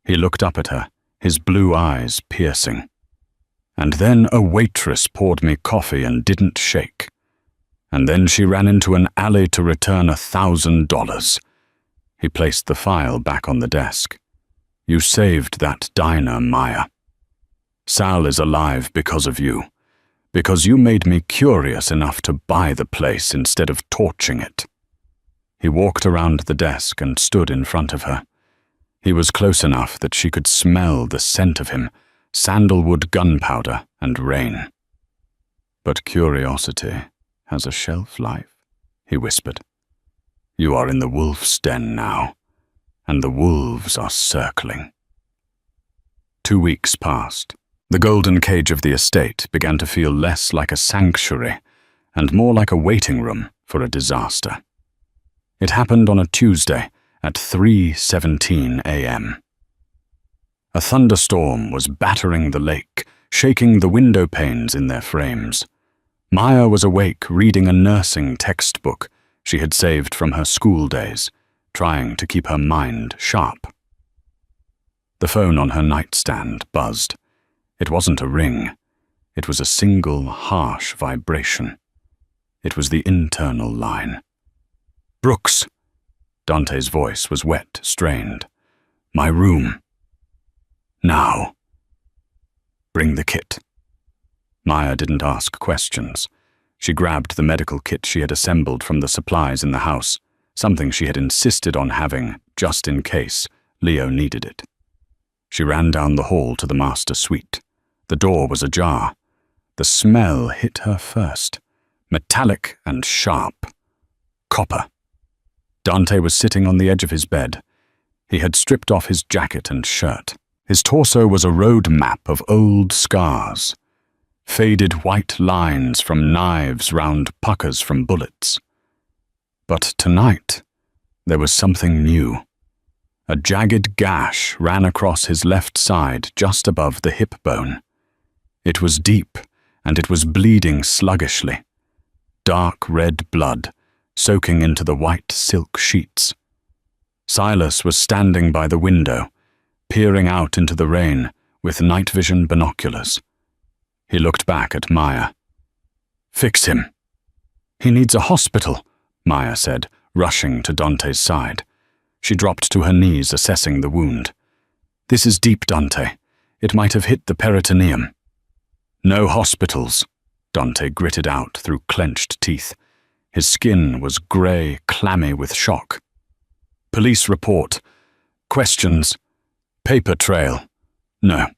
He looked up at her, his blue eyes piercing. "And then a waitress poured me coffee and didn't shake. And then she ran into an alley to return $1,000. He placed the file back on the desk. "You saved that diner, Maya. Sal is alive because of you. Because you made me curious enough to buy the place instead of torching it." He walked around the desk and stood in front of her. He was close enough that she could smell the scent of him, sandalwood gunpowder and rain. "But curiosity has a shelf life," he whispered. "You are in the wolf's den now, and the wolves are circling." 2 weeks passed. The golden cage of the estate began to feel less like a sanctuary and more like a waiting room for a disaster. It happened on a Tuesday at 3:17 a.m. A thunderstorm was battering the lake, shaking the window panes in their frames. Maya was awake, reading a nursing textbook she had saved from her school days, trying to keep her mind sharp. The phone on her nightstand buzzed. It wasn't a ring. It was a single, harsh vibration. It was the internal line. "Brooks!" Dante's voice was wet, strained. "My room. Now. Bring the kit." Maya didn't ask questions. She grabbed the medical kit she had assembled from the supplies in the house, something she had insisted on having, just in case Leo needed it. She ran down the hall to the master suite. The door was ajar. The smell hit her first, metallic and sharp. Copper. Dante was sitting on the edge of his bed. He had stripped off his jacket and shirt. His torso was a road map of old scars, faded white lines from knives round puckers from bullets. But tonight, there was something new. A jagged gash ran across his left side just above the hip bone. It was deep, and it was bleeding sluggishly. Dark red blood, soaking into the white silk sheets. Silas was standing by the window, peering out into the rain with night vision binoculars. He looked back at Maya. "Fix him." "He needs a hospital," Maya said, rushing to Dante's side. She dropped to her knees, assessing the wound. "This is deep, Dante. It might have hit the peritoneum." "No hospitals," Dante gritted out through clenched teeth. His skin was grey, clammy with shock. "Police report. Questions. Paper trail. No."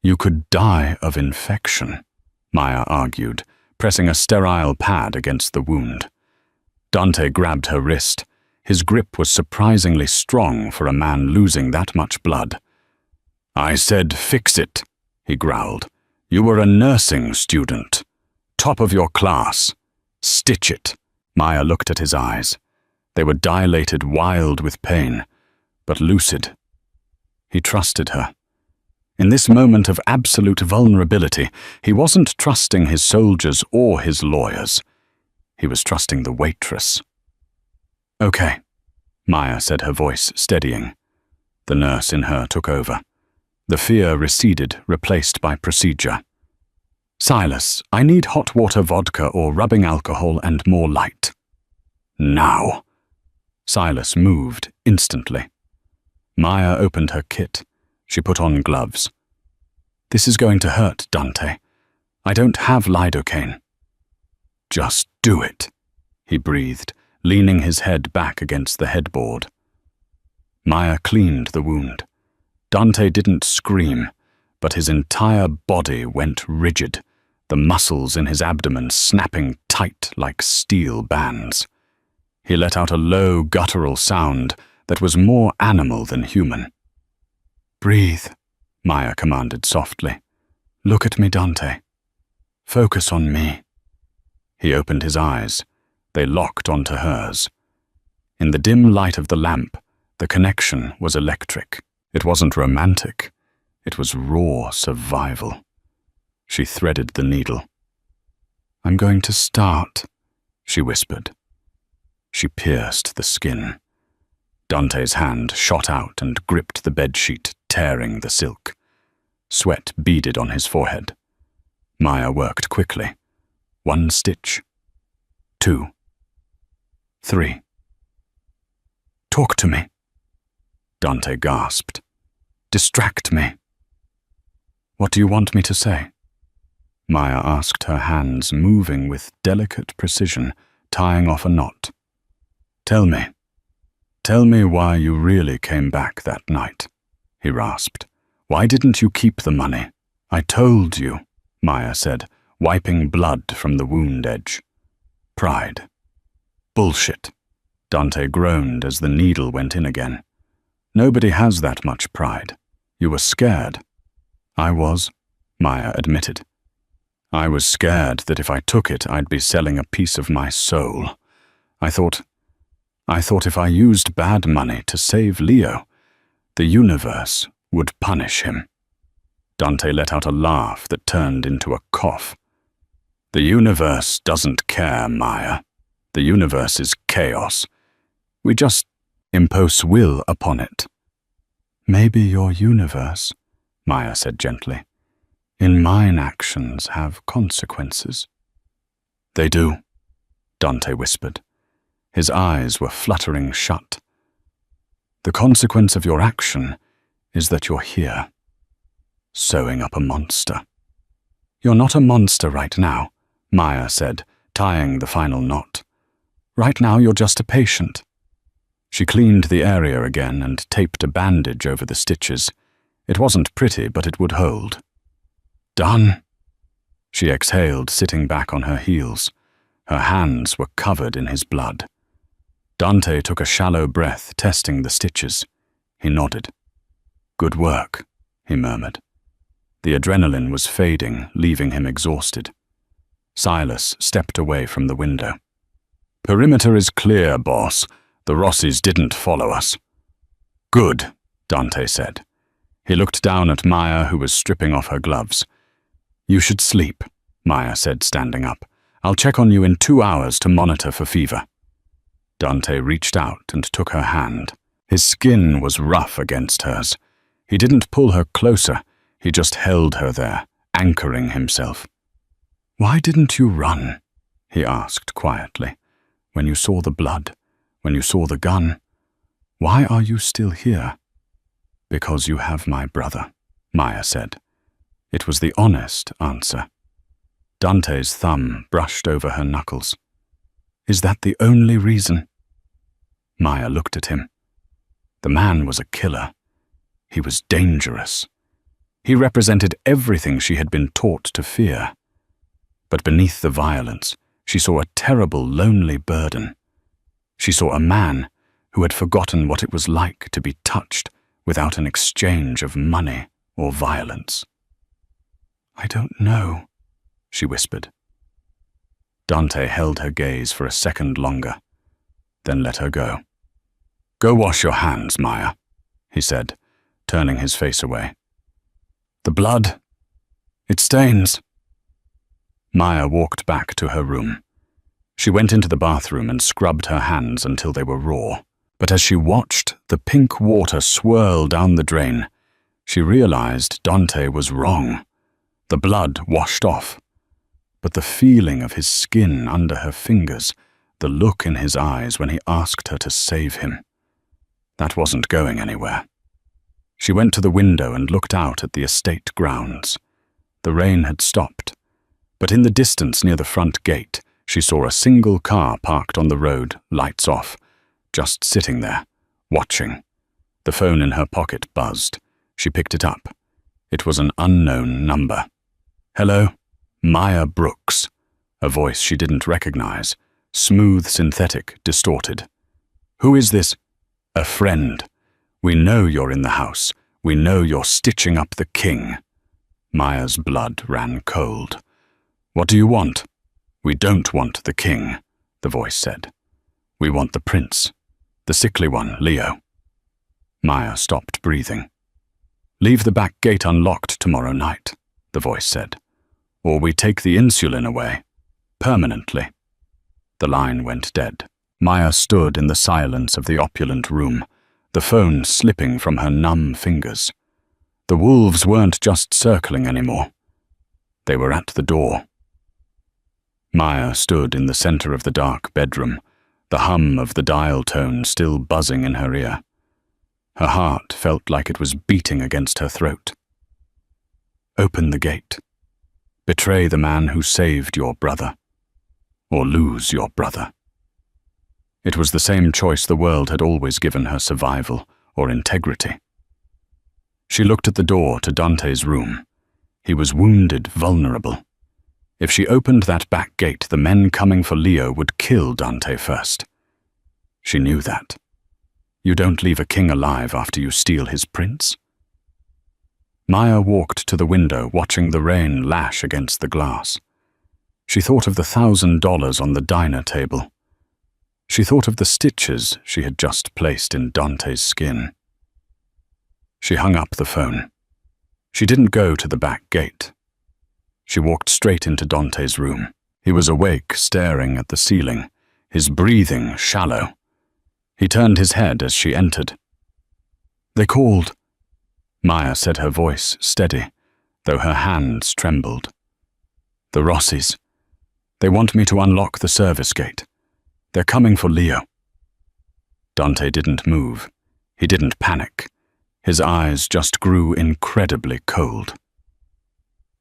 "You could die of infection," Maya argued, pressing a sterile pad against the wound. Dante grabbed her wrist. His grip was surprisingly strong for a man losing that much blood. "I said fix it," he growled. "You were a nursing student. Top of your class. Stitch it." Maya looked at his eyes. They were dilated, wild with pain, but lucid. He trusted her. In this moment of absolute vulnerability, he wasn't trusting his soldiers or his lawyers. He was trusting the waitress. "Okay," Maya said, her voice steadying. The nurse in her took over. The fear receded, replaced by procedure. "Silas, I need hot water vodka or rubbing alcohol and more light." "Now." Silas moved instantly. Maya opened her kit. She put on gloves. "This is going to hurt, Dante. I don't have lidocaine." "Just do it," he breathed, leaning his head back against the headboard. Maya cleaned the wound. Dante didn't scream, but his entire body went rigid, the muscles in his abdomen snapping tight like steel bands. He let out a low, guttural sound that was more animal than human. "Breathe," Maya commanded softly. "Look at me, Dante. Focus on me." He opened his eyes. They locked onto hers. In the dim light of the lamp, the connection was electric. It wasn't romantic. It was raw survival. She threaded the needle. "I'm going to start," she whispered. She pierced the skin. Dante's hand shot out and gripped the bedsheet, tearing the silk. Sweat beaded on his forehead. Maya worked quickly. 1 stitch. 2. 3. "Talk to me." Dante gasped. "Distract me." "What do you want me to say?" Maya asked, her hands moving with delicate precision, tying off a knot. "Tell me. Tell me why you really came back that night," he rasped. "Why didn't you keep the money?" "I told you," Maya said, wiping blood from the wound edge. "Pride." "Bullshit." Dante groaned as the needle went in again. "Nobody has that much pride. You were scared." "I was," Maya admitted. "I was scared that if I took it, I'd be selling a piece of my soul. I thought if I used bad money to save Leo, the universe would punish him." Dante let out a laugh that turned into a cough. The universe doesn't care, Maya. The universe is chaos. We just impose will upon it. Maybe your universe, Maya said gently. In mine actions have consequences. They do, Dante whispered. His eyes were fluttering shut. The consequence of your action is that you're here, sewing up a monster. You're not a monster right now, Maya said, tying the final knot. Right now you're just a patient. She cleaned the area again and taped a bandage over the stitches. It wasn't pretty, but it would hold. Done. She exhaled, sitting back on her heels. Her hands were covered in his blood. Dante took a shallow breath, testing the stitches. He nodded. Good work, he murmured. The adrenaline was fading, leaving him exhausted. Silas stepped away from the window. Perimeter is clear, boss. The Rossis didn't follow us. Good, Dante said. He looked down at Maya, who was stripping off her gloves. You should sleep, Maya said, standing up. I'll check on you in 2 hours to monitor for fever. Dante reached out and took her hand. His skin was rough against hers. He didn't pull her closer. He just held her there, anchoring himself. Why didn't you run? He asked quietly. When you saw the blood, when you saw the gun, why are you still here? Because you have my brother, Maya said. It was the honest answer. Dante's thumb brushed over her knuckles. Is that the only reason? Maya looked at him. The man was a killer. He was dangerous. He represented everything she had been taught to fear. But beneath the violence, she saw a terrible, lonely burden. She saw a man who had forgotten what it was like to be touched without an exchange of money or violence. I don't know, she whispered. Dante held her gaze for a second longer, then let her go. Go wash your hands, Maya, he said, turning his face away. The blood, it stains. Maya walked back to her room. She went into the bathroom and scrubbed her hands until they were raw. But as she watched the pink water swirl down the drain, she realized Dante was wrong. The blood washed off. But the feeling of his skin under her fingers, the look in his eyes when he asked her to save him, that wasn't going anywhere. She went to the window and looked out at the estate grounds. The rain had stopped, but in the distance near the front gate, she saw a single car parked on the road, lights off, just sitting there, watching. The phone in her pocket buzzed. She picked it up. It was an unknown number. Hello? Maya Brooks. A voice she didn't recognize. Smooth, synthetic, distorted. Who is this? A friend. We know you're in the house. We know you're stitching up the king. Maya's blood ran cold. What do you want? We don't want the king, the voice said. We want the prince. The sickly one, Leo. Maya stopped breathing. Leave the back gate unlocked tomorrow night, the voice said. Or we take the insulin away. Permanently. The line went dead. Maya stood in the silence of the opulent room, the phone slipping from her numb fingers. The wolves weren't just circling anymore. They were at the door. Maya stood in the center of the dark bedroom, the hum of the dial tone still buzzing in her ear. Her heart felt like it was beating against her throat. Open the gate. Betray the man who saved your brother, or lose your brother. It was the same choice the world had always given her: survival or integrity. She looked at the door to Dante's room. He was wounded, vulnerable. If she opened that back gate, the men coming for Leo would kill Dante first. She knew that. You don't leave a king alive after you steal his prince. Maya walked to the window, watching the rain lash against the glass. She thought of the $1,000 on the diner table. She thought of the stitches she had just placed in Dante's skin. She hung up the phone. She didn't go to the back gate. She walked straight into Dante's room. He was awake, staring at the ceiling, his breathing shallow. He turned his head as she entered. "They called," Maya said, her voice steady, though her hands trembled. "The Rossis. They want me to unlock the service gate. They're coming for Leo." Dante didn't move. He didn't panic. His eyes just grew incredibly cold.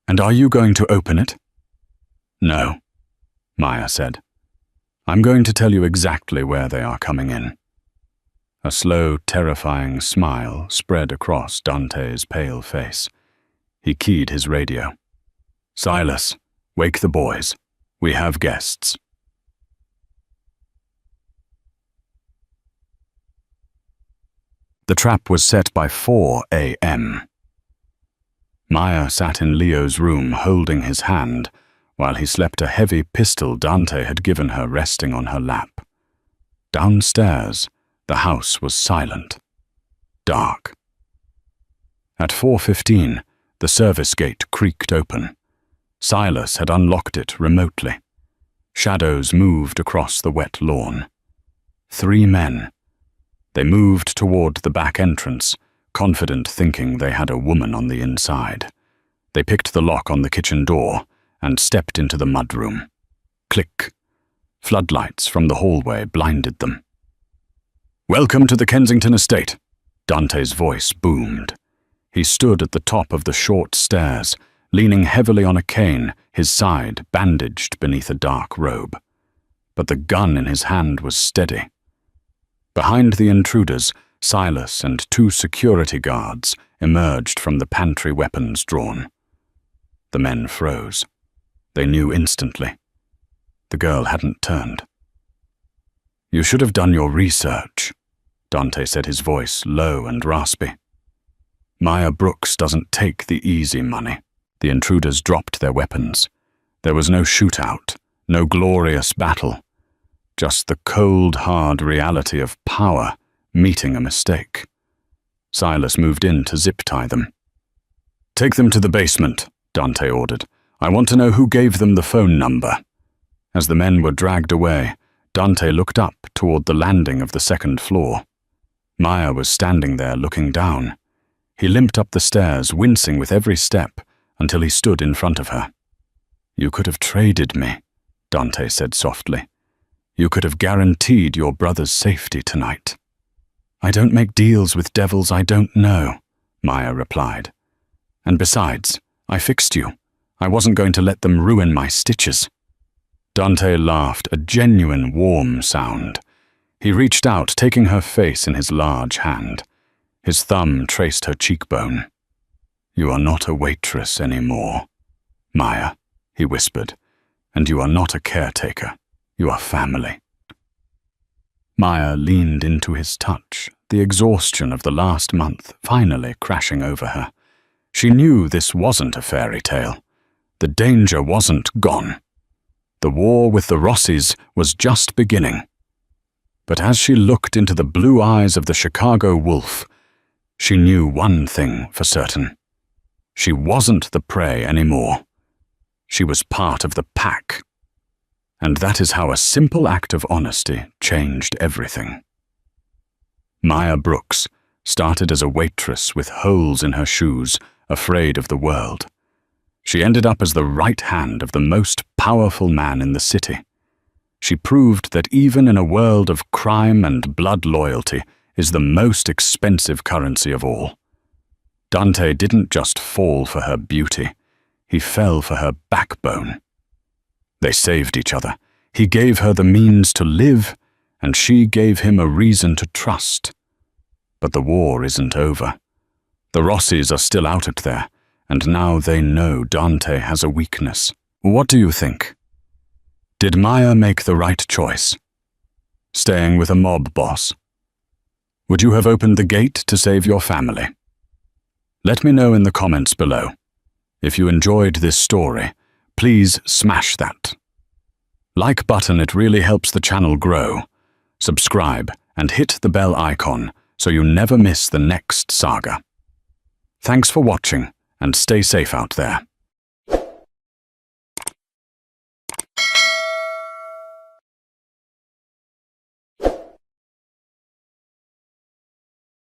"And are you going to open it?" "No," Maya said. "I'm going to tell you exactly where they are coming in." A slow, terrifying smile spread across Dante's pale face. He keyed his radio. "Silas, wake the boys. We have guests." The trap was set by 4 a.m. Maya sat in Leo's room holding his hand, while he slept a heavy pistol Dante had given her resting on her lap. Downstairs, the house was silent, dark. At 4:15, the service gate creaked open. Silas had unlocked it remotely. Shadows moved across the wet lawn. 3 men. They moved toward the back entrance, confident, thinking they had a woman on the inside. They picked the lock on the kitchen door and stepped into the mudroom. Click. Floodlights from the hallway blinded them. "Welcome to the Kensington estate," Dante's voice boomed. He stood at the top of the short stairs, leaning heavily on a cane, his side bandaged beneath a dark robe. But the gun in his hand was steady. Behind the intruders, Silas and 2 security guards emerged from the pantry, weapons drawn. The men froze. They knew instantly. The girl hadn't turned. "You should have done your research," Dante said, his voice low and raspy. "Maya Brooks doesn't take the easy money." The intruders dropped their weapons. There was no shootout, no glorious battle. Just the cold, hard reality of power meeting a mistake. Silas moved in to zip-tie them. "Take them to the basement," Dante ordered. "I want to know who gave them the phone number." As the men were dragged away, Dante looked up toward the landing of the 2nd floor. Maya was standing there looking down. He limped up the stairs, wincing with every step, until he stood in front of her. "You could have traded me," Dante said softly. "You could have guaranteed your brother's safety tonight." "I don't make deals with devils I don't know," Maya replied. "And besides, I fixed you. I wasn't going to let them ruin my stitches." Dante laughed, a genuine warm sound. He reached out, taking her face in his large hand. His thumb traced her cheekbone. "You are not a waitress anymore, Maya," he whispered, "and you are not a caretaker. You are family." Maya leaned into his touch, the exhaustion of the last month finally crashing over her. She knew this wasn't a fairy tale. The danger wasn't gone. The war with the Rossis was just beginning. But as she looked into the blue eyes of the Chicago wolf, she knew one thing for certain. She wasn't the prey anymore. She was part of the pack. And that is how a simple act of honesty changed everything. Maya Brooks started as a waitress with holes in her shoes, afraid of the world. She ended up as the right hand of the most powerful man in the city. She proved that even in a world of crime and blood, loyalty is the most expensive currency of all. Dante didn't just fall for her beauty. He fell for her backbone. They saved each other. He gave her the means to live, and she gave him a reason to trust. But the war isn't over. The Rossis are still out at there, and now they know Dante has a weakness. What do you think? Did Maya make the right choice? Staying with a mob boss? Would you have opened the gate to save your family? Let me know in the comments below. If you enjoyed this story, please smash that like button. It really helps the channel grow. Subscribe and hit the bell icon so you never miss the next saga. Thanks for watching, and stay safe out there.